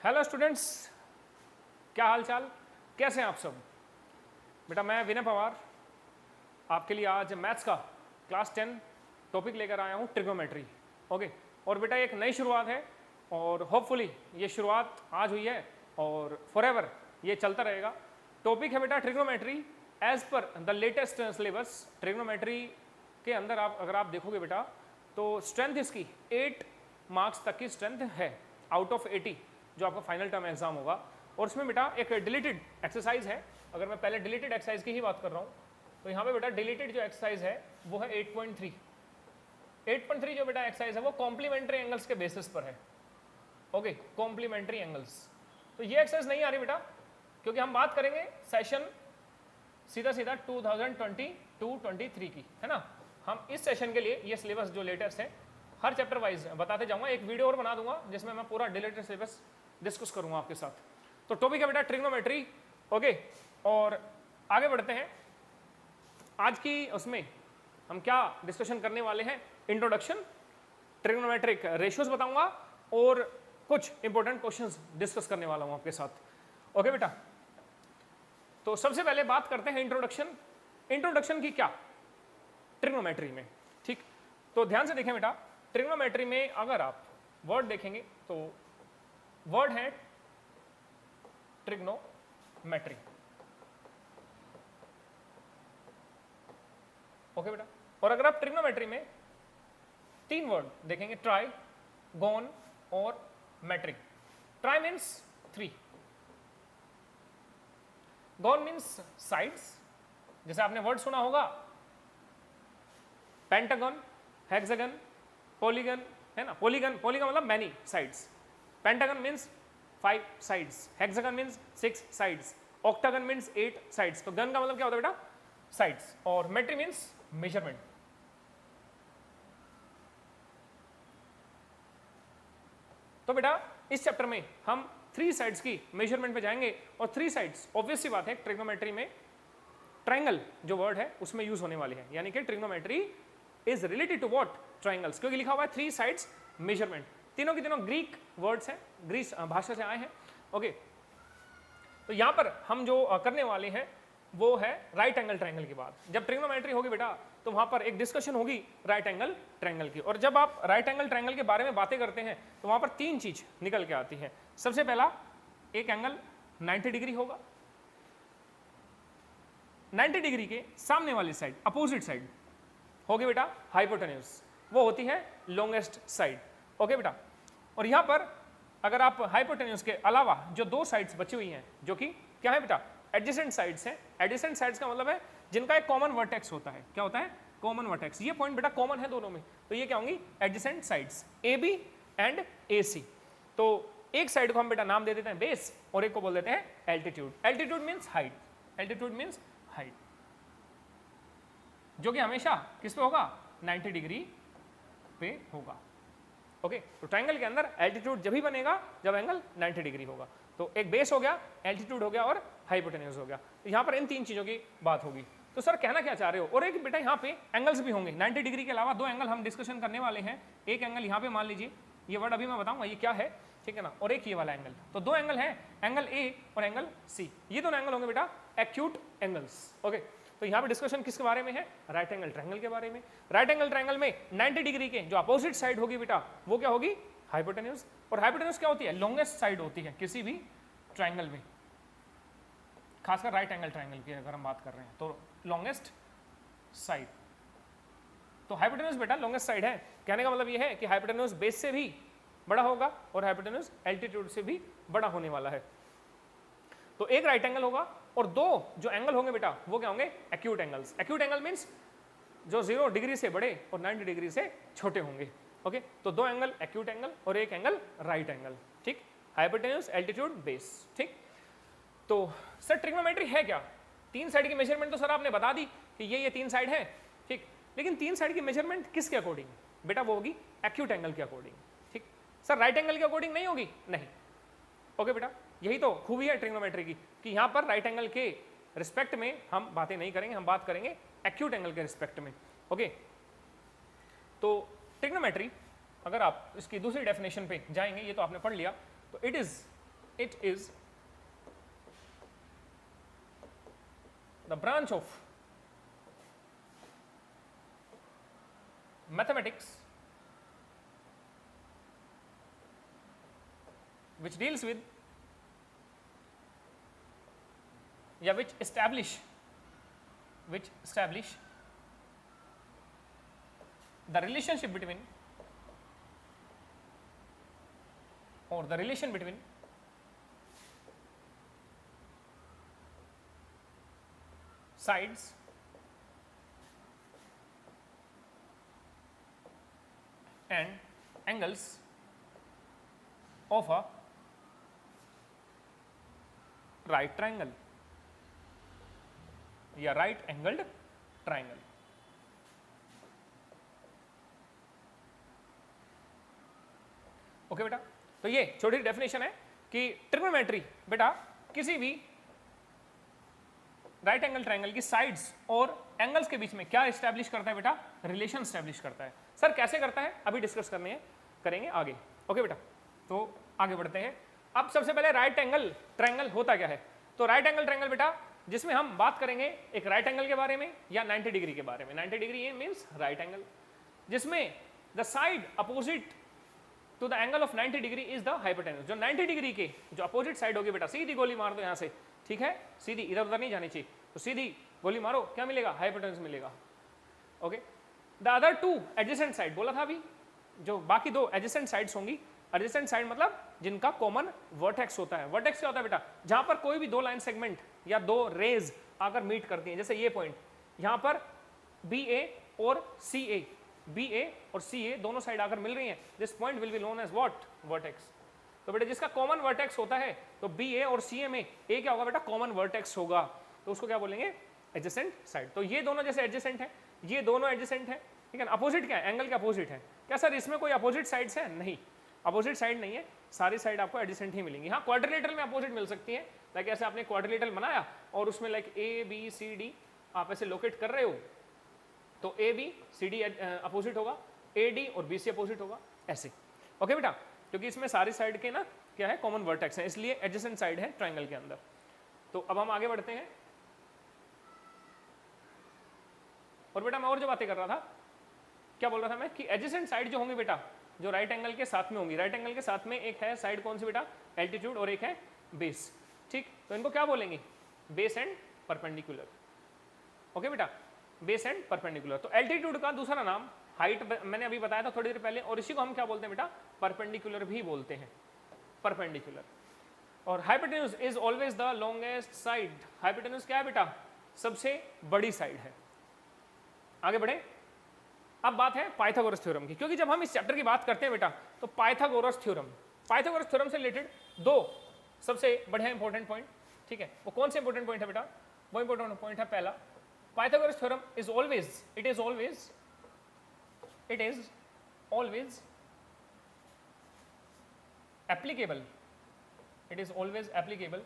Hello students, क्या हाल चाल, कैसे हैं आप सब। बेटा मैं विनय पवार आपके लिए आज मैथ्स का क्लास 10 टॉपिक लेकर आया हूँ, ट्रिग्नोमेट्री। ओके, और बेटा एक नई शुरुआत है और होपफुली ये शुरुआत आज हुई है और फॉरएवर ये चलता रहेगा। टॉपिक है बेटा trigonometry as per the latest syllabus. Trigonometry के अंदर अगर आप देखोगे बेटा तो स्ट्रेंथ इसकी 8 मार्क्स तक की स्ट्रेंथ है आउट ऑफ 80 जो आपका फाइनल टर्म एग्जाम होगा। और उसमें बेटा एक डिलीटेड एक्सरसाइज है। अगर मैं पहले डिलीटेड एक्सरसाइज की ही बात कर रहा हूँ तो यहाँ पे बेटा डिलीटेड जो एक्सरसाइज है वो है 8.3। 8.3 जो बेटा एक्सरसाइज है वो कॉम्प्लीमेंट्री एंगल्स के बेसिस पर है। Okay, complementary angles. तो ये एक्सरसाइज नहीं आ रही बेटा क्योंकि हम बात करेंगे सेशन सीधा 2022-23 की, है ना। हम इस सेशन के लिए ये सिलेबस जो लेटेस्ट है हर चैप्टर वाइज बताते जाऊंगा। एक वीडियो और बना दूंगा जिसमें मैं पूरा डिलीटेड सिलेबस डिस्कस करूंगा आपके साथ। तो टॉपिक है बेटा ट्रिग्नोमेट्री। ओके, और आगे बढ़ते हैं। आज की उसमें हम क्या डिस्कशन करने वाले हैं, इंट्रोडक्शन, ट्रिग्नोमेट्रिक रेशियोज बताऊंगा और कुछ इंपॉर्टेंट क्वेश्चंस डिस्कस करने वाला हूं आपके साथ। ओके बेटा, तो सबसे पहले बात करते हैं इंट्रोडक्शन। इंट्रोडक्शन की क्या ट्रिग्नोमेट्री में, ठीक। तो ध्यान से देखें बेटा, ट्रिग्नोमेट्री में अगर आप वर्ड देखेंगे तो वर्ड है ट्रिग्नोमेट्री। ओके बेटा, और अगर आप ट्रिग्नोमेट्री में 3 वर्ड देखेंगे, ट्राई, गोन और मेट्रिक। ट्राई मीन्स 3, गोन मीन्स साइड्स, जैसे आपने वर्ड सुना होगा पेंटागन, हेक्सागन, पॉलीगन, है ना। पॉलीगन मतलब many sides. Pentagon means 5 sides, hexagon means 6 sides, octagon means 8 sides. तो गन का मतलब क्या होता है बेटा, साइड्स। और मेट्री मीन्स मेजरमेंट। तो बेटा इस चैप्टर में हम 3 साइड्स की मेजरमेंट पे जाएंगे और 3 साइड्स ऑब्वियस सी बात है ट्रिग्नोमेट्री में ट्राइंगल जो वर्ड है उसमें यूज होने वाली है, यानी कि trigonometry is related to what, triangles, क्योंकि लिखा हुआ है 3 साइड्स मेजरमेंट। तीनों की तीनों ग्रीक वर्ड्स हैं, ग्रीस भाषा से आए हैं। ओके, तो यहां पर हम जो करने वाले हैं वो है राइट एंगल ट्राइंगल की बात। जब ट्रिग्नोमेट्री होगी बेटा तो वहां पर एक डिस्कशन होगी राइट एंगल ट्राइंगल की। और जब आप राइट एंगल ट्राइंगल के बारे में बातें करते हैं तो वहां पर 3 चीज निकल के आती है। सबसे पहला, एक एंगल 90 डिग्री होगा। 90 डिग्री के सामने वाली साइड, अपोजिट साइड होगी बेटा हाइपोटेन्यूज, वो होती है लॉन्गेस्ट साइड। ओके बेटा, और यहां पर अगर आप हाइपोटेन्यूज के अलावा जो 2 साइड्स बची हुई हैं जो कि क्या है बेटा, एडजेसेंट साइड्स हैं। एडजेसेंट साइड्स का मतलब है जिनका एक कॉमन वर्टेक्स होता है। क्या होता है, कॉमन वर्टेक्स। ये पॉइंट बेटा कॉमन है दोनों में, तो ये क्या होंगी, adjacent sides, AB and AC। तो एक साइड को हम बेटा नाम दे देते हैं बेस और एक को बोल देते हैं altitude. Altitude means height, altitude means height, जो कि हमेशा किस पे होगा, 90 डिग्री पे होगा। ओके, तो ट्राइंगल के अंदर एल्टीट्यूड जब ही बनेगा जब एंगल 90 डिग्री होगा। तो एक बेस हो गया, एल्टीट्यूड हो गया और हाइपोटेन्यूज हो गया। तो यहाँ पर इन 3 चीजों की बात होगी। तो सर कहना क्या चाह रहे हो, और एक बेटा यहाँ पे एंगल्स भी होंगे। 90 डिग्री के अलावा 2 एंगल हम डिस्कशन करने वाले हैं। एक एंगल यहाँ पे मान लीजिए, ये वर्ड अभी मैं बताऊंगा ये क्या है, ठीक है ना, और एक ये वाला एंगल। तो 2 एंगल हैं, एंगल A और एंगल C। ये दोनों एंगल होंगे बेटा एक्यूट एंगल्स। ओके, तो यहाँ पे डिस्कशन किसके बारे में है, राइट एंगल ट्रायंगल के बारे में। राइट एंगल ट्रायंगल में 90 डिग्री के जो अपोजिट साइड होगी बेटा वो क्या होगी, हाइपोटेन्यूज। और हाइपोटेन्यूज क्या होती है, लॉन्गेस्ट साइड होती है किसी भी ट्रायंगल में, खासकर राइट एंगल ट्रायंगल की अगर हम बात कर रहे हैं तो लॉन्गेस्ट साइड। तो हाइपोटेन्यूज बेटा लॉन्गेस्ट साइड है। कहने का मतलब ये है कि हाइपोटेन्यूज बेस से भी बड़ा होगा और हाइपोटेन्यूज एल्टीट्यूड से भी बड़ा होने वाला है। तो एक राइट एंगल होगा और 2 जो एंगल होंगे बेटा वो क्या होंगे, acute angles. Acute angle means जो 0 डिग्री से बड़े और 90 डिग्री से छोटे होंगे। ओके, तो 2 एंगल एक्यूट एंगल और एक एंगल राइट एंगल, ठीक। हाइपोटेन्यूज, एल्टीट्यूड, बेस, ठीक। तो सर ट्रिग्नोमेट्री है क्या, 3 साइड की मेजरमेंट तो सर आपने बता दी कि ये 3 साइड है, ठीक। लेकिन 3 साइड की मेजरमेंट किसके अकॉर्डिंग, बेटा वो होगी एक्यूट एंगल के अकॉर्डिंग, ठीक। सर राइट एंगल के अकॉर्डिंग नहीं होगी, नहीं। ओके बेटा, यही तो खूबी है ट्रिग्नोमेट्री की कि यहाँ पर राइट एंगल के रिस्पेक्ट में हम बातें नहीं करेंगे, हम बात करेंगे एक्यूट एंगल के रिस्पेक्ट में। ओके, तो ट्रिग्नोमेट्री अगर आप इसकी दूसरी डेफिनेशन पे जाएंगे, ये तो आपने पढ़ लिया, तो it is it is the branch of mathematics which deals with which establish the relationship between or the relation between sides and angles of a right triangle या राइट एंगल्ड ट्राइंगल। ओके बेटा, तो ये छोटी definition है कि trigonometry बेटा किसी भी राइट एंगल ट्राइंगल की साइड्स और एंगल्स के बीच में क्या एस्टैब्लिश करता है बेटा, रिलेशन एस्टैब्लिश करता है। सर कैसे करता है अभी डिस्कस करेंगे आगे। ओके बेटा, तो आगे बढ़ते हैं। अब सबसे पहले राइट एंगल ट्राइंगल होता क्या है। तो राइट एंगल ट्राइंगल बेटा जिसमें हम बात करेंगे एक राइट एंगल के बारे में या 90 डिग्री के बारे में। 90 डिग्री ये मीन्स राइट एंगल, जिसमें the side opposite to the angle of 90 degree is the hypotenuse. जो 90 डिग्री के जो अपोजिट साइड होगी बेटा, सीधी गोली मार दो यहाँ से, ठीक है, सीधी, इधर उधर नहीं जानी चाहिए, तो सीधी गोली मारो, क्या मिलेगा, हाइपोटेन्यूज मिलेगा। Okay, the other two adjacent side बोला था अभी, जो बाकी दो एडजेसेंट साइड्स होंगी। एडजेसेंट साइड मतलब जिनका कॉमन वर्टेक्स होता है। वर्टेक्स क्या होता है बेटा, जहां पर कोई भी दो लाइन सेगमेंट या दो रेज आकर मीट करती हैं। जैसे ये पॉइंट यहां पर BA और CA, BA और CA दोनों साइड आकर मिल रही हैं, this point will be known as what, vertex. तो बेटा जिसका कॉमन वर्टेक्स होता है, तो BA और CA में A क्या होगा बेटा, कॉमन वर्टेक्स होगा, तो उसको क्या बोलेंगे, एडजेसेंट साइड। तो ये दोनों जैसे एडजेसेंट है, ये दोनों एडजेसेंट है, ठीक है। अपोजिट क्या है, एंगल के अपोजिट है। क्या सर इसमें कोई अपोजिट साइड्स है, नहीं, अपोजिट साइड नहीं है, सारी साइड आपको एडजेसेंट ही मिलेंगी। हाँ, क्वाड्रिलेटरल में अपोजिट मिल सकती है, लाइक ऐसे आपने क्वाड्रिलेटरल बनाया और उसमें लाइक ABCD आप ऐसे लोकेट कर रहे हो, तो ABCD अपोजिट होगा, AD और BC अपोजिट होगा, ऐसे। ओके बेटा, क्योंकि इसमें सारी साइड के ना क्या है, कॉमन वर्टेक्स है, इसलिए एडजेसेंट साइड है ट्राइंगल के अंदर। तो अब हम आगे बढ़ते हैं। और बेटा मैं और जो बातें कर रहा था, क्या बोल रहा था मैं, कि एडजेसेंट साइड जो होंगी बेटा, जो राइट एंगल के साथ में होंगी, राइट एंगल के साथ में एक है साइड कौन सी बेटा, एल्टीट्यूड, और एक है बेस, ठीक। तो इनको क्या बोलेंगे, बेस एंड परपेंडिकुलर। ओके बेटा, बेस एंड परपेंडिकुलर। तो एल्टीट्यूड का दूसरा नाम हाइट मैंने अभी बताया था थोड़ी देर पहले, और इसी को हम क्या बोलते हैं बेटा, परपेंडिकुलर भी बोलते हैं, परपेंडिकुलर। और hypotenuse is always the longest side. Hypotenuse क्या है बेटा, सबसे बड़ी साइड है। आगे बढ़े, अब बात है पाइथागोरस थ्योरम की, क्योंकि जब हम इस चैप्टर की बात करते हैं बेटा, तो पाइथागोरस थ्योरम से रिलेटेड दो सबसे बढ़िया इंपॉर्टेंट पॉइंट, ठीक है, वो कौन से इंपॉर्टेंट पॉइंट है बेटा, वो इंपॉर्टेंट पॉइंट है पहला, Pythagoras theorem is always applicable, it is always applicable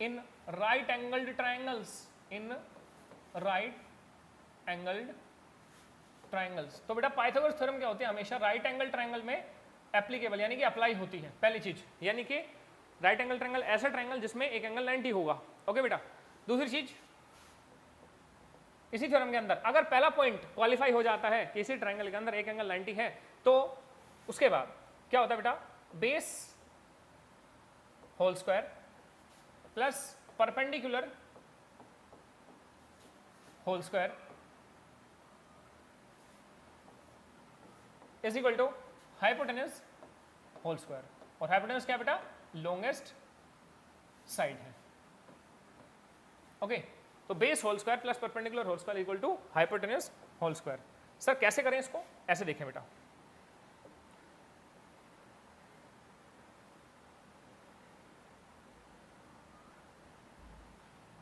in right angled triangles, in right angled triangles। तो बेटा पाइथागोरस थ्योरम क्या होती है, हमेशा राइट एंगल ट्राइंगल में एप्लीकेबल यानी कि अप्लाई होती है। पहली चीज यानी कि राइट एंगल ट्राइंगल ऐसा ट्राइंगल जिसमें एक एंगल 90 होगा। ओके बेटा, दूसरी चीज इसी थ्योरम के अंदर अगर पहला पॉइंट क्वालिफाई हो जाता है कि इसी ट्राइंगल के अंदर एक एंगल 90 है, तो उसके बाद क्या होता है बेटा, base whole square plus perpendicular whole square is equal to hypotenuse whole square. और हाइपोटेन्यूज क्या बेटा, लॉन्गेस्ट साइड है। ओके, तो base whole square plus perpendicular whole square equal to hypotenuse whole square. Sir कैसे करें इसको, ऐसे देखें बेटा,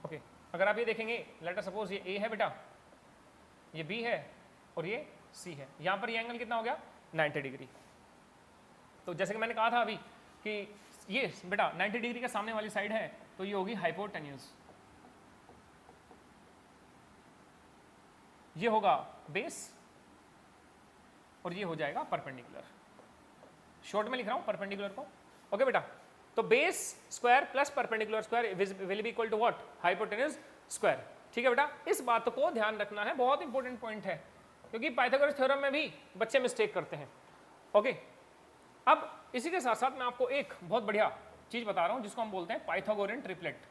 ओके, अगर आप ये देखेंगे, लेट अस सपोज ये A है बेटा, ये B है और ये C है, यहां पर ये एंगल कितना हो गया, 90 डिग्री। तो जैसे कि मैंने कहा था अभी कि ये बेटा 90 डिग्री के सामने वाली साइड है, तो ये होगी हाइपोटेन्यूज, ये होगा बेस और ये हो जाएगा परपेंडिकुलर। शॉर्ट में लिख रहा हूं परपेंडिकुलर को, ओके बेटा, तो base square plus perpendicular square will be equal to what, hypotenuse square. ठीक है बेटा, इस बात को ध्यान रखना है, बहुत इंपॉर्टेंट पॉइंट है, क्योंकि पाइथागोरस थ्योरम में भी बच्चे मिस्टेक करते हैं। ओके, अब इसी के साथ साथ मैं आपको एक बहुत बढ़िया चीज बता रहा हूं जिसको हम बोलते हैं पाइथागोरियन ट्रिपलेट।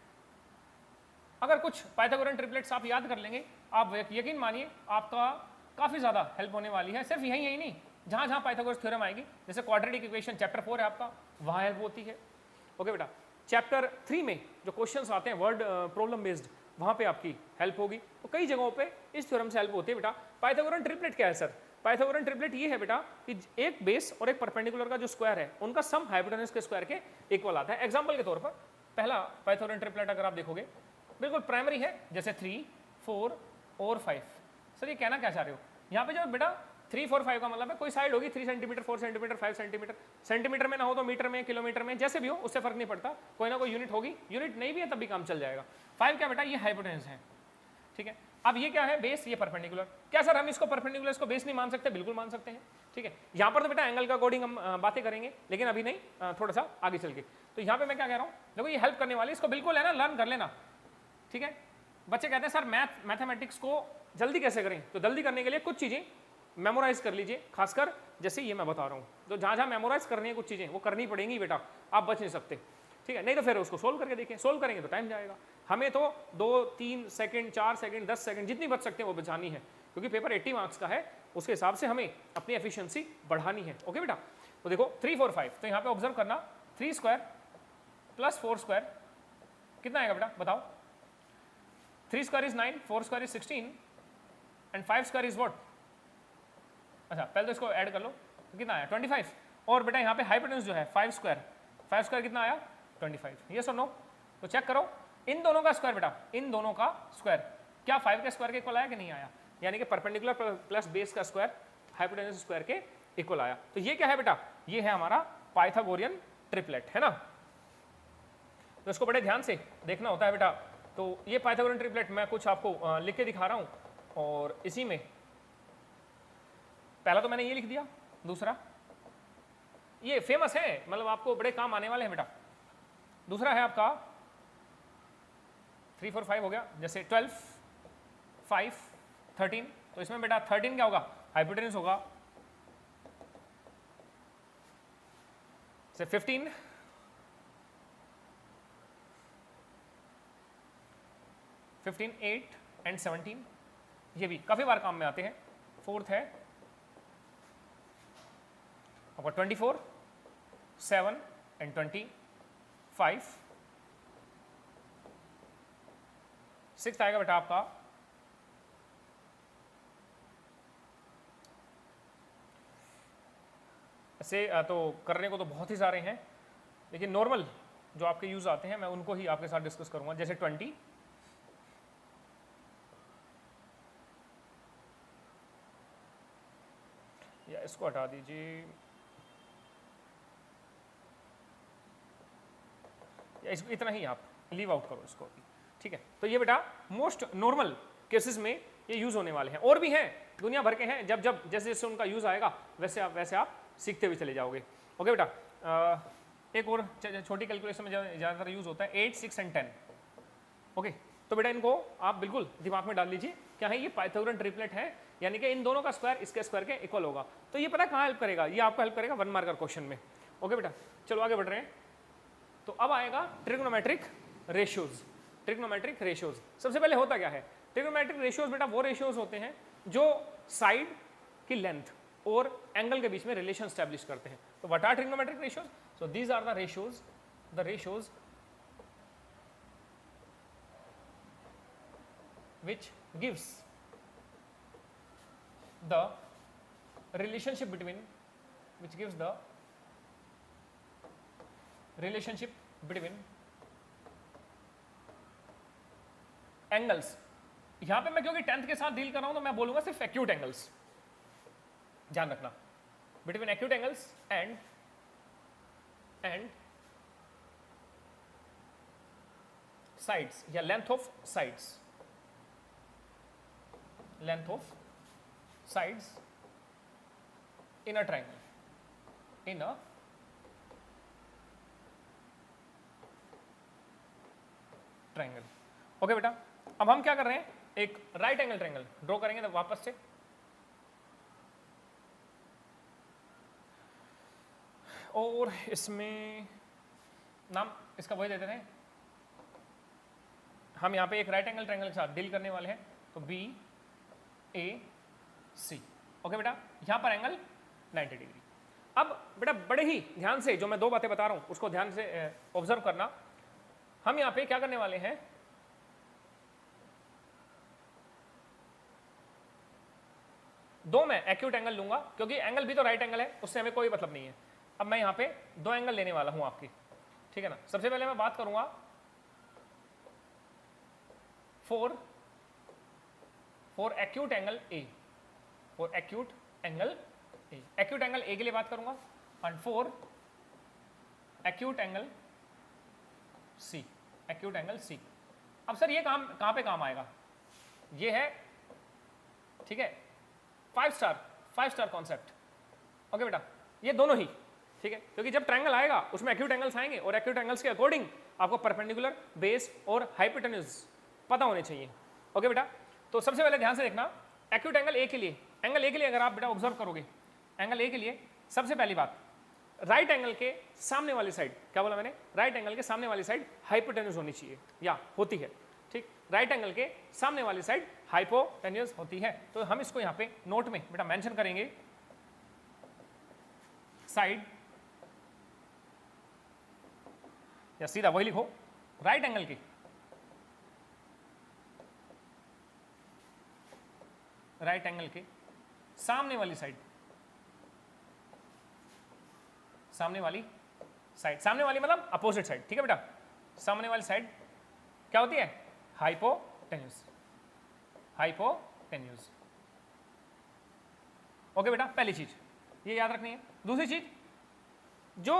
अगर कुछ पाइथागोरियन ट्रिपलेट्स आप याद कर लेंगे, आप यकीन मानिए आपका काफी ज्यादा हेल्प होने वाली है। सिर्फ यही नहीं, जहां जहां पाइथागोरस थ्योरम आएगी, जैसे क्वाड्रेटिक इक्वेशन चैप्टर 4 है आपका, वहां हेल्प होती है। ओके बेटा, चैप्टर 3 में जो क्वेश्चंस आते हैं वर्ड प्रॉब्लम बेस्ड, वहां पे आपकी हेल्प होगी। तो कई जगहों पे इस थ्योरम से हेल्प होती है बेटा। पाइथागोरियन ट्रिपलेट क्या है सर? पाइथागोरियन ट्रिपलेट ये है बेटा कि एक बेस और एक परपेंडिकुलर का जो स्क्वायर है उनका सम हाइपोटेन्यूज के स्क्वायर के इक्वल आता है। एग्जांपल के तौर पर पहला पाइथागोरियन ट्रिपलेट अगर आप देखोगे, बिल्कुल प्राइमरी है, जैसे 3, 4 और 5। सर ये कहना क्या चाह रहे हो? यहाँ पे जो बेटा 3, 4, 5 का मतलब है कोई साइड होगी 3 सेंटीमीटर, 4 सेंटीमीटर, 5 सेंटीमीटर, सेंटीमीटर में ना हो तो मीटर में, किलोमीटर में, जैसे भी हो उससे फर्क नहीं पड़ता, कोई ना कोई यूनिट होगी। यूनिट नहीं भी है तब भी काम चल जाएगा। 5 क्या बेटा? ये हाइपोटेन्यूज है। ठीक है, अब ये क्या है? बेस, ये परपेंडिकुलर। क्या सर हम इसको परपेंडिकुलर, इसको बेस नहीं मान सकते? बिल्कुल मान सकते हैं। ठीक है, यहाँ पर तो बेटा एंगल का अकॉर्डिंग हम बातें करेंगे, लेकिन अभी नहीं, थोड़ा सा आगे चल के। तो यहाँ पे मैं क्या कह रहा हूँ, देखो ये हेल्प करने वाली, इसको बिल्कुल है ना लर्न कर लेना। ठीक है, बच्चे कहते हैं सर मैथमेटिक्स को जल्दी कैसे करें? तो जल्दी करने के लिए कुछ चीजें मेमोराइज कर लीजिए, खासकर जैसे ये मैं बता रहा हूँ। तो जहाँ जहाँ मेमोराइज करनी है कुछ चीजें, वो करनी पड़ेंगी बेटा, आप बच नहीं सकते। ठीक है, नहीं तो फिर उसको सोल्व करके देखें। सोल्व करेंगे तो टाइम जाएगा, हमें तो 2, 3 सेकंड, 4 सेकंड, 10 सेकंड जितनी बच सकते हैं वो बचानी है, क्योंकि पेपर 80 मार्क्स का है, उसके हिसाब से हमें अपनी एफिशिएंसी बढ़ानी है। ओके बेटा, तो देखो 3, 4, 5, तो यहाँ पे ऑब्जर्व करना, 3 स्क्वायर प्लस 4 स्क्वायर कितना आएगा बेटा बताओ? 3 square is 9, 4 square is 16 and 5 square is what? अच्छा पहले तो इसको ऐड कर लो, तो कितना आया? 25। और बेटा यहाँ पे हाइपोटेन्यूज जो है 5 स्क्वायर कितना आया? 25। ये सुनो, तो चेक करो इन दोनों का स्क्वायर बेटा, इन दोनों का स्क्वायर क्या 5 के स्क्वायर के इक्वल आया कि नहीं आया? यानी कि परपेंडिकुलर प्लस बेस का स्क्वायर हाइपोटेन्यूज स्क्वायर के इक्वल आया। तो ये क्या है बेटा? ये है हमारा पाइथागोरियन ट्रिपलेट, है ना। तो इसको बड़े ध्यान से देखना होता है बेटा। तो ये पाइथागोरियन ट्रिपलेट मैं कुछ आपको लिख के दिखा रहा हूँ, और इसी में पहला तो मैंने ये लिख दिया, दूसरा ये फेमस है, मतलब आपको बड़े काम आने वाले हैं बेटा। दूसरा है आपका 3, 4, 5 हो गया, जैसे 12, 5, 13, तो इसमें बेटा 13 क्या होगा? हाइपोटेन्यूज होगा। से 15, 8 एंड 17, ये भी काफी बार काम में आते हैं। फोर्थ है आपका 24, 7 एंड 25। सिक्स्थ आएगा बेटा आपका ऐसे, तो करने को तो बहुत ही सारे हैं, लेकिन नॉर्मल जो आपके यूज आते हैं मैं उनको ही आपके साथ डिस्कस करूंगा। जैसे 20, या इसको हटा दीजिए, या इसको इतना ही आप लीव आउट करो इसको। ठीक है, तो ये बेटा मोस्ट नॉर्मल केसेस में ये यूज होने वाले हैं, और भी हैं दुनिया भर के हैं। जब जब जैसे जैसे उनका यूज आएगा वैसे आप सीखते हुए चले जाओगे। ओके बेटा, एक और छोटी कैलकुलेशन में ज़्यादातर यूज होता है 8, 6 एंड 10। ओके, तो बेटा इनको आप बिल्कुल दिमाग में डाल लीजिए, क्या है ये पाइथागोरियन ट्रिपलेट है, यानी कि इन दोनों का स्क्वायर इसके स्क्वायर के इक्वल होगा। तो ये पता है कहाँ हेल्प करेगा? ये आपको हेल्प करेगा 1 मार्कर क्वेश्चन में। ओके बेटा, चलो आगे बढ़ रहे हैं। तो अब आएगा ट्रिग्नोमेट्रिक रेशियोज। ट्रिग्नोमेट्रिक रेशियोज सबसे पहले होता क्या है? ट्रिग्नोमेट्रिक रेशियोज बेटा वो रेशियोज होते हैं जो साइड की लेंथ और एंगल के बीच में रिलेशन स्टैब्लिश करते हैं। तो what are trigonometric ratios? So these are the ratios which gives the relationship between angles. यहां पे मैं क्योंकि 10th के साथ डील कर रहा हूं तो मैं बोलूंगा सिर्फ एक्यूट एंगल्स, ध्यान रखना, between acute angles and sides या length of sides in a triangle, triangle. Okay बेटा, अब हम क्या कर रहे हैं, एक राइट एंगल ट्रायंगल ड्रॉ करेंगे तो वापस से, और इसमें नाम इसका वही देते हैं, हम यहाँ पे एक राइट एंगल ट्रायंगल के साथ डील करने वाले हैं, तो बी ए सी। ओके बेटा, यहाँ पर एंगल 90 डिग्री। अब बेटा बड़े ही ध्यान से जो मैं दो बातें बता रहा हूँ उसको ध्यान से ऑब्जर्व करना। हम यहाँ पे क्या करने वाले हैं, दो मैं एक्यूट एंगल लूंगा, क्योंकि एंगल भी तो राइट एंगल है, उससे हमें कोई मतलब नहीं है। अब मैं यहाँ पे दो एंगल लेने वाला हूँ आपकी, ठीक है ना। सबसे पहले मैं बात करूंगा for acute angle A, for acute angle A, acute angle A के लिए बात करूंगा, and for acute angle C, acute angle C. अब सर ये काम कहां पे काम आएगा, ये है, ठीक है, 5 स्टार कॉन्सेप्ट। ओके बेटा, ये दोनों ही, ठीक है, क्योंकि जब ट्रायंगल आएगा उसमें एक्यूट एंगल्स आएंगे, और एक्यूट एंगल्स के अकॉर्डिंग आपको परपेंडिकुलर, बेस और हाइपोटेन्यूज पता होने चाहिए। ओके बेटा, तो सबसे पहले ध्यान से देखना, एक्यूट एंगल ए के लिए, एंगल ए के लिए अगर आप बेटा ऑब्जर्व करोगे, एंगल ए के लिए सबसे पहली बात, राइट एंगल के सामने वाली साइड, क्या बोला मैंने, राइट एंगल के सामने वाली साइड हाइपोटेन्यूज होनी चाहिए या होती है, ठीक, राइट एंगल के सामने वाली साइड हाइपोटेन्यूज होती है। तो हम इसको यहाँ पे नोट में बेटा मेंशन करेंगे, साइड, या सीधा वही लिखो, राइट एंगल की राइट एंगल के सामने वाली साइड, सामने वाली साइड, सामने वाली मतलब अपोजिट साइड, ठीक है बेटा, सामने वाली साइड क्या होती है, हाइपोटेन्यूज, हाइपोटेन्यूज। ओके बेटा, पहली चीज ये याद रखनी है। दूसरी चीज, जो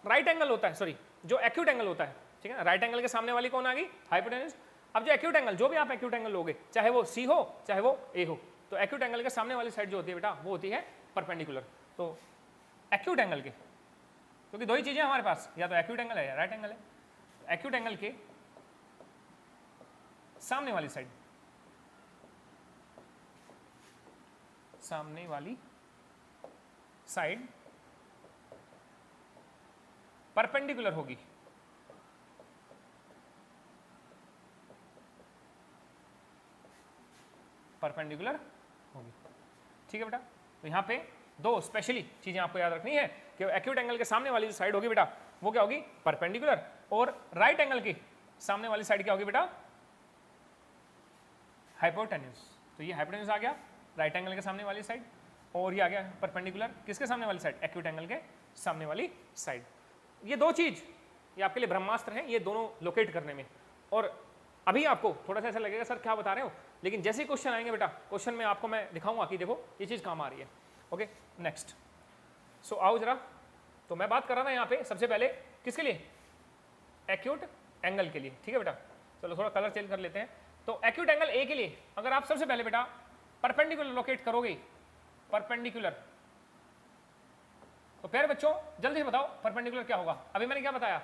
राइट एंगल होता है, सॉरी जो एक्यूट एंगल होता है, ठीक है, राइट एंगल के सामने वाली कौन आ गई, हाइपोटेन्यूज। अब जो एक्यूट एंगल, जो भी आप एक्यूट एंगल लोगे, चाहे वो सी हो चाहे वो ए हो, तो एक्यूट एंगल के सामने वाली साइड जो होती है बेटा वो होती है परपेंडिकुलर। तो एक्यूट एंगल के, क्योंकि दो ही चीजें हमारे पास, या तो एक्यूट एंगल है या राइट एंगल है, एक्यूट एंगल के सामने वाली साइड, सामने वाली साइड परपेंडिकुलर होगी, परपेंडिकुलर होगी, ठीक है बेटा। तो यहां पे दो स्पेशली चीजें आपको याद रखनी है कि एक्यूट एंगल के सामने वाली जो साइड होगी बेटा वो क्या होगी, परपेंडिकुलर, और राइट एंगल की सामने वाली साइड क्या होगी बेटा, हाइपोटेन्यूज। तो ये हाइपोटेन्यूज आ गया राइट एंगल के सामने वाली साइड, और ये आ गया परपेंडिकुलर किसके सामने वाली साइड, एक्यूट एंगल के सामने वाली साइड। ये दो चीज ये आपके लिए ब्रह्मास्त्र हैं, ये दोनों लोकेट करने में। और अभी आपको थोड़ा सा ऐसा लगेगा सर क्या बता रहे हो, लेकिन जैसे ही क्वेश्चन आएंगे बेटा, क्वेश्चन में आपको मैं दिखाऊंगा कि देखो ये चीज काम आ रही है। ओके, नेक्स्ट, सो आओ जरा, तो मैं बात कर रहा था यहाँ पे सबसे पहले किसके लिए, एक्यूट एंगल के लिए, ठीक है बेटा। चलो थोड़ा कलर चेंज कर लेते हैं। तो एक्यूट एंगल ए के लिए अगर आप सबसे पहले बेटा परपेंडिकुलर लोकेट करोगे, परपेंडिकुलर, तो फिर बच्चों जल्दी से बताओ परपेंडिकुलर क्या होगा। अभी मैंने क्या बताया,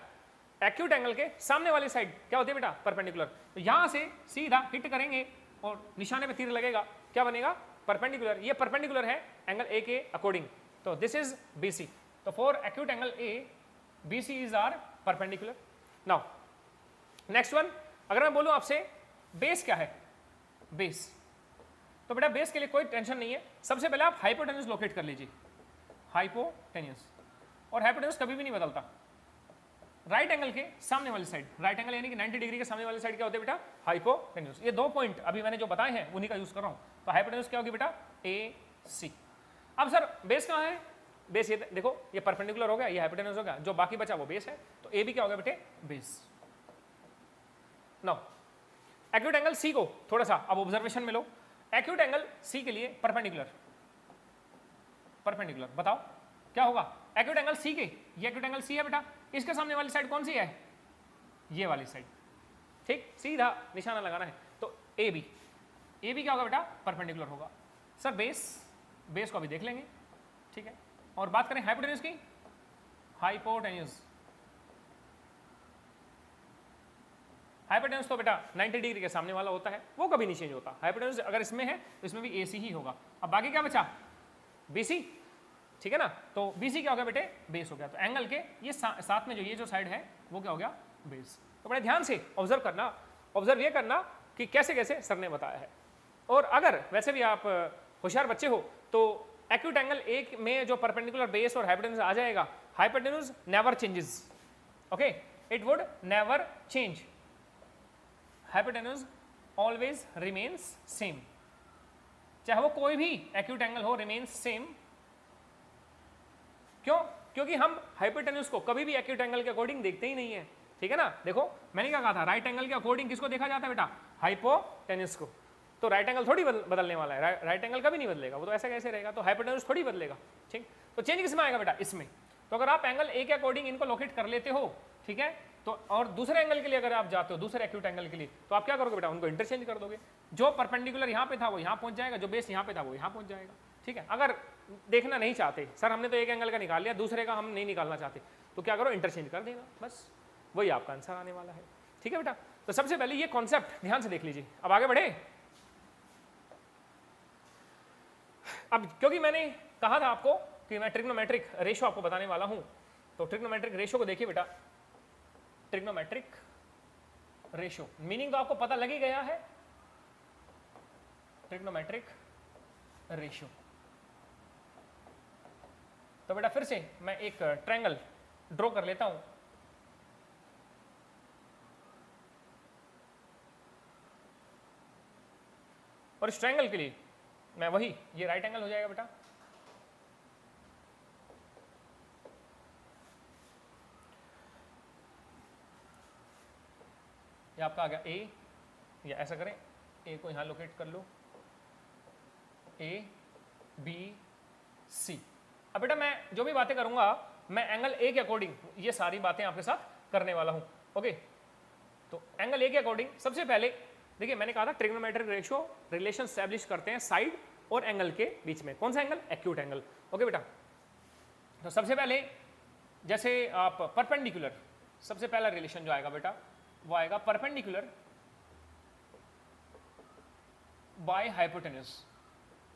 एक्यूट एंगल के सामने वाली साइड क्या होती है बेटा, परपेंडिकुलर। तो यहां से सीधा हिट करेंगे और निशाने पे तीर लगेगा, क्या बनेगा, परपेंडिकुलर। ये परपेंडिकुलर है एंगल ए के अकॉर्डिंग, तो दिस इज बीसी। तो for acute angle A BC is our perpendicular. Now next one, अगर मैं बोलूं आपसे बेस क्या है, बेस, तो बेटा बेस के लिए कोई टेंशन नहीं है। सबसे पहले आप हाइपोटेन्यूज लोकेट कर लीजिए, हाइपोटेन्यूज, और हाइपोटेन्यूज कभी भी नहीं बदलता। राइट एंगल के सामने वाली साइड, राइट एंगल यानी कि 90 डिग्री के सामने वाली साइड क्या होती है बेटा, हाइपोटेन्यूज। ये दो पॉइंट अभी मैंने जो बताए हैं उन्हीं का यूज कर रहा हूं। तो हाइपोटेन्यूज क्या होगी बेटा, ए सी। अब सर बेस कहां है, बेस ये देखो, ये परपेंडिकुलर हो गया, ये हाइपोटेन्यूज हो गया, जो बाकी बचा वो बेस है, तो ए भी क्या हो गया बेटे, base. Now acute angle C को थोड़ा सा अब ऑब्जर्वेशन में लो। एक्यूट एंगल सी के लिए परपेंडिकुलर, परपेंडिकुलर बताओ क्या होगा, एक्यूट एंगल सी के, ये एक्यूट एंगल सी है बेटा, इसके सामने वाली साइड कौन सी है, ये वाली साइड, ठीक, सीधा निशाना लगाना है। तो ए बी, ए बी क्या होगा बेटा, परपेंडिकुलर होगा। सर बेस, बेस को अभी देख लेंगे, ठीक है। और बात करें हाइपोटेन्यूज की, हाइपोटेन्यूज, हाइपोटेन्यूज तो बेटा 90 डिग्री के सामने वाला होता है, वो कभी नहीं चेंज होता। हाइपोटेन्यूज अगर इसमें है तो इसमें भी AC ही होगा। अब बाकी क्या बचा, BC, ठीक है ना। तो BC क्या हो गया बेटे, बेस हो गया। तो एंगल के ये साथ में जो ये जो साइड है वो क्या हो गया, बेस। तो बड़े ध्यान से ऑब्जर्व करना, ऑब्जर्व ये करना कि कैसे कैसे सर ने बताया है। और अगर वैसे भी आप होशियार बच्चे हो तो एक्यूट एंगल एक में जो परपेंडिकुलर बेस और हाइपोटेन्यूज आ जाएगा, hypotenuse never changes, okay, it would never change, hypotenuse always remains same, चाहे वो कोई भी एक्यूट एंगल हो, रिमेन्स सेम। क्यों, क्योंकि हम हाइपोटेन्यूज को कभी भी एक्यूट एंगल के अकॉर्डिंग देखते ही नहीं है, ठीक है ना। देखो मैंने क्या कहा था, राइट एंगल के अकॉर्डिंग किसको देखा जाता है बेटा, हाइपोटेन्यूज को। तो राइट एंगल थोड़ी बदलने वाला है, राइट एंगल कभी नहीं बदलेगा, वो तो ऐसे कैसे रहेगा। तो हाइपोटेन्यूज थोड़ी बदलेगा, ठीक। तो चेंज किसमें आएगा बेटा, इसमें। तो अगर आप एंगल ए के अकॉर्डिंग इनको लोकेट कर लेते हो, ठीक है, तो और दूसरे एंगल के लिए अगर आप जाते हो, दूसरे एक्यूट एंगल के लिए, तो आप क्या करोगे बेटा, उनको इंटरचेंज कर दोगे। जो परपेंडिकुलर यहाँ पे था वो यहाँ पहुंच जाएगा, जो बेस यहाँ पे था वो यहाँ पहुंच जाएगा, ठीक है। अगर देखना नहीं चाहते सर, हमने तो एक एंगल का निकाल लिया, दूसरे का हम नहीं निकालना चाहते, तो क्या करो, इंटरचेंज कर देना, बस वही आपका आंसर आने वाला है, ठीक है बेटा। तो सबसे पहले ये कॉन्सेप्ट ध्यान से देख लीजिए। अब आगे बढ़े। अब क्योंकि मैंने कहा था आपको कि मैं ट्रिग्नोमेट्रिक रेशो आपको बताने वाला हूं, तो ट्रिग्नोमेट्रिक रेशो को देखिए बेटा। ट्रिग्नोमेट्रिक रेशो मीनिंग तो आपको पता लग ही गया है, ट्रिग्नोमेट्रिक रेशो। तो बेटा फिर से मैं एक ट्रायंगल ड्रॉ कर लेता हूं। और इस ट्रायंगल के लिए मैं वही, ये राइट एंगल हो जाएगा बेटा, ये आपका आ गया ए, या ऐसा करें ए को यहां लोकेट कर लो, ABC। अब बेटा मैं जो भी बातें करूंगा मैं एंगल ए के अकॉर्डिंग ये सारी बातें आपके साथ करने वाला हूं, ओके। तो एंगल ए के अकॉर्डिंग सबसे पहले देखिए, मैंने कहा था ट्रिग्नोमेट्रिक रेशियो रिलेशन एस्टैब्लिश करते हैं साइड और एंगल के बीच में। कौन सा एंगल, एक्यूट एंगल, ओके बेटा। तो सबसे पहले जैसे आप परपेंडिकुलर, सबसे पहला रिलेशन जो आएगा बेटा वो आएगा perpendicular by hypotenuse,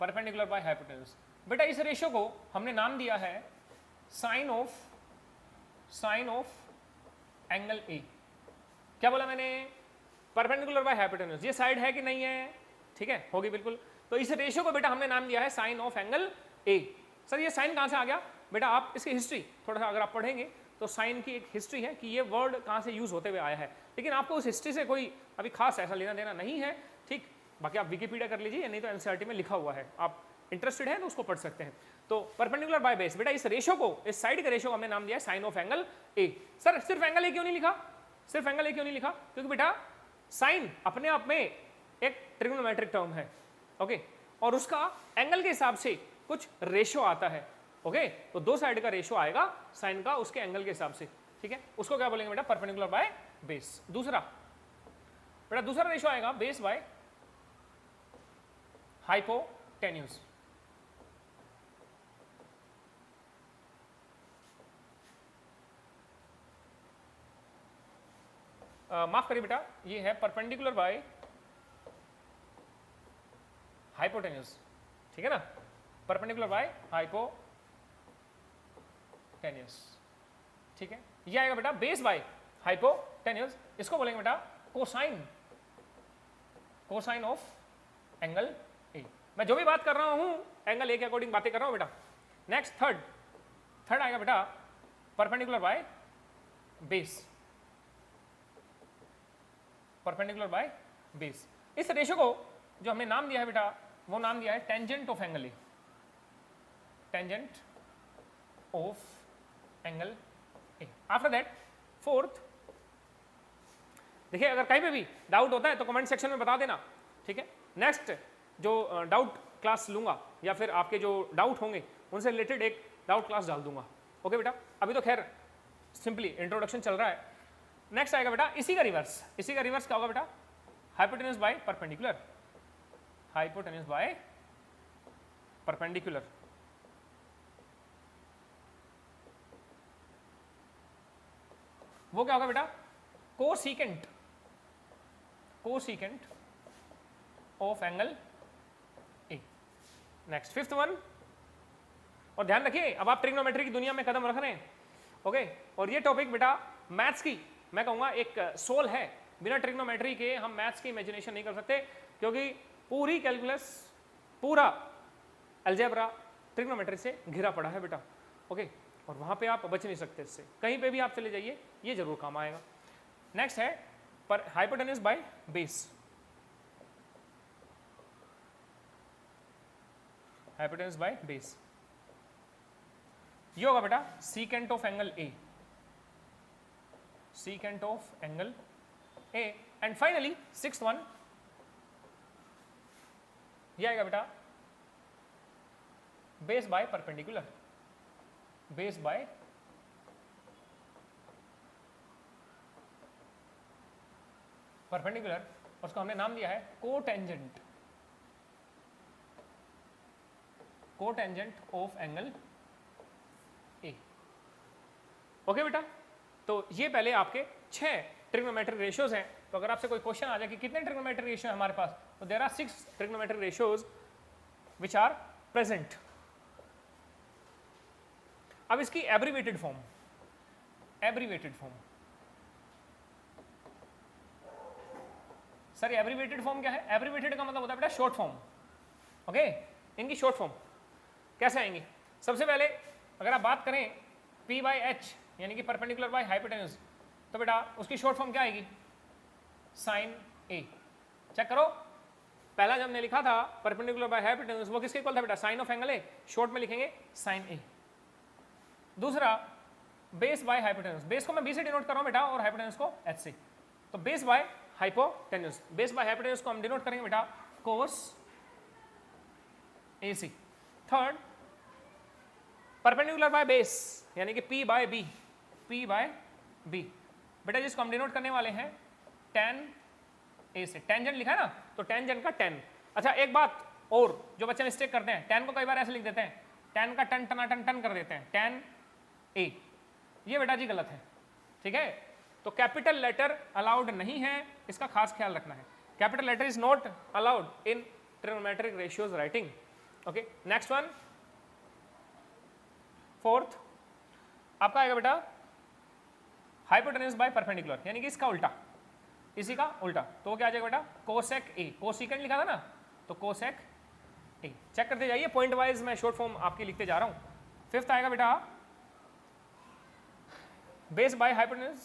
perpendicular by hypotenuse. बेटा इस रेशियो को हमने नाम दिया है साइन ऑफ एंगल ए। क्या बोला मैंने, परपेंडिकुलर बाय हाइपोटेन्यूज। ये साइड है कि नहीं है, ठीक है, होगी बिल्कुल। तो इस रेशियो को बेटा हमने नाम दिया है sine of angle A. Sir ये साइन कहां से आ गया बेटा, आप इसकी हिस्ट्री थोड़ा सा अगर आप पढ़ेंगे तो साइन की एक हिस्ट्री है कि ये वर्ड कहां से यूज होते हुए आया है, लेकिन आपको उस हिस्ट्री से कोई अभी खास ऐसा लेना देना नहीं है, ठीक। बाकी आप विकिपीडिया कर लीजिए, नहीं तो एनसीईआरटी में लिखा हुआ है, आप इंटरेस्टेड है तो उसको पढ़ सकते हैं। तो परपेंडिकुलर बाय बेस, बेटा इस रेशियो को, इस साइड के रेशियो को हमने नाम दिया है sine of angle A. Sir सिर्फ एंगल ए क्यों नहीं लिखा, सिर्फ एंगल ए क्यों नहीं लिखा, क्योंकि बेटा साइन अपने आप में एक ट्रिग्नोमेट्रिक टर्म है, ओके, और उसका एंगल के हिसाब से कुछ रेशियो आता है, ओके। तो दो साइड का रेशियो आएगा साइन का उसके एंगल के हिसाब से, ठीक है। उसको क्या बोलेंगे बेटा, परपेंडिकुलर बाय बेस। दूसरा बेटा, दूसरा रेशियो आएगा बेस बाय हाइपोटेन्यूज। माफ करिए बेटा, ये है परपेंडिकुलर बाय हाइपोटेन्यूज, ठीक है ना, परपेंडिकुलर बाय हाइपोटेन्यूज, ठीक है। ये आएगा बेटा बेस बाय हाइपोटेन्यूज। इसको बोलेंगे बेटा कोसाइन ऑफ एंगल ए। मैं जो भी बात कर रहा हूं एंगल ए के अकॉर्डिंग बातें कर रहा हूं बेटा। नेक्स्ट थर्ड आएगा बेटा perpendicular by base, perpendicular by base. इस रेशियो को जो हमने नाम दिया है बेटा वो नाम दिया है tangent of angle A, tangent of angle A. After that fourth, देखिए अगर कहीं पे भी डाउट होता है तो कमेंट सेक्शन में बता देना, ठीक है। नेक्स्ट जो डाउट क्लास लूंगा या फिर आपके जो डाउट होंगे उनसे रिलेटेड एक डाउट क्लास डाल दूंगा, ओके बेटा। अभी तो खैर सिंपली इंट्रोडक्शन चल रहा है। नेक्स्ट आएगा बेटा इसी का रिवर्स, इसी का रिवर्स क्या होगा बेटा, hypotenuse by perpendicular, hypotenuse by perpendicular. वो क्या होगा बेटा, cosecant cosecant of angle A. Next fifth one, और ध्यान रखिए अब आप ट्रिग्नोमेट्री की दुनिया में कदम रख रहे हैं, ओके। और ये टॉपिक बेटा मैथ्स की मैं कहूँगा एक सोल है, बिना ट्रिग्नोमेट्री के हम मैथ्स की इमेजिनेशन नहीं कर सकते, क्योंकि पूरी कैलकुलस, पूरा अलजेब्रा ट्रिग्नोमेट्री से घिरा पड़ा है बेटा, ओके। और वहाँ पे आप बच नहीं सकते इससे, कहीं पे भी आप चले जाइए ये जरूर काम आएगा। नेक्स्ट है पर hypotenuse by base, hypotenuse by base ये होगा बेटा secant of angle A, secant of angle A. And finally sixth one ये आएगा बेटा base by perpendicular, base by perpendicular, उसको हमने नाम दिया है cotangent, cotangent of angle A, okay बेटा। तो ये पहले आपके 6 ट्रिग्नोमेट्रिक रेशियोज हैं। तो अगर आपसे कोई क्वेश्चन आ जाए कि कितने ट्रिग्नोमेट्रिक रेशियो है हमारे पास, तो there are 6 trigonometric ratios which are present. अब इसकी abbreviated form, abbreviated form, sir abbreviated form क्या है? एब्रीवेटेड का मतलब होता है बेटा शॉर्ट फॉर्म, ओके। इनकी शॉर्ट फॉर्म कैसे आएंगी? सबसे पहले अगर आप बात करें P बाई एच यानी कि परपेंडिकुलर बाय हाइपोटेन्यूज, तो बेटा उसकी शॉर्ट फॉर्म क्या आएगी? साइन ए। चेक करो, पहला जब हमने लिखा था परपेंडिकुलर बाय हाइपोटेन्यूज वो किसके इक्वल था बेटा? Sine of angle A, short में लिखेंगे साइन ए। दूसरा बेस बाय हाइपोटेन्यूज, बेस को मैं बी से डिनोट कर रहा हूं बेटा और हाइपोटेन्यूज को एच से, तो base by hypotenuse, base by hypotenuse को हम डिनोट करेंगे बेटा cos A C. Third perpendicular by base यानी कि P by B, P by B बेटा जिसको हम डिनोट करने वाले हैं tan ए से, टेंजेंट लिखा है ना तो टेंजेंट का tan। अच्छा एक बात और जो बच्चे मिस्टेक करते हैं, tan को कई बार ऐसे लिख देते हैं, tan का टन टना टन टन कर देते हैं, tan ए, ये बेटा जी गलत है, ठीक है। तो कैपिटल लेटर अलाउड नहीं है, इसका खास ख्याल रखना है। Capital letter is not allowed in trigonometric ratios writing, okay. Next one, fourth आपका आएगा बेटा हाइपोटेन्यूज बाय परपेंडिकुलर यानी कि इसका उल्टा, इसी का उल्टा, तो क्या आ जाएगा बेटा? कोसेक ए, कोसिकेंट लिखा था ना तो कोसेक ए। चेक करते जाइए पॉइंट वाइज, मैं शॉर्ट फॉर्म आपकी लिखते जा रहा हूं। फिफ्थ आएगा बेटा base by hypotenuse,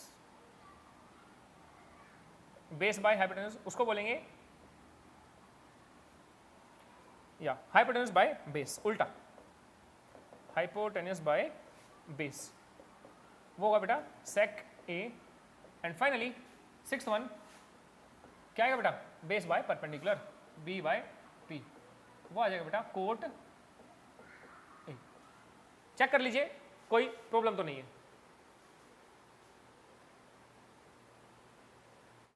base by hypotenuse उसको बोलेंगे या हाइपोटेन्यूज बाय बेस, उल्टा हाइपोटेन्यूज बाय बेस, वो होगा बेटा sec A. And finally sixth one क्या आएगा बेटा? Base by perpendicular, B by P, वो आ जाएगा बेटा कोट ए। चेक कर लीजिए कोई प्रॉब्लम तो नहीं है।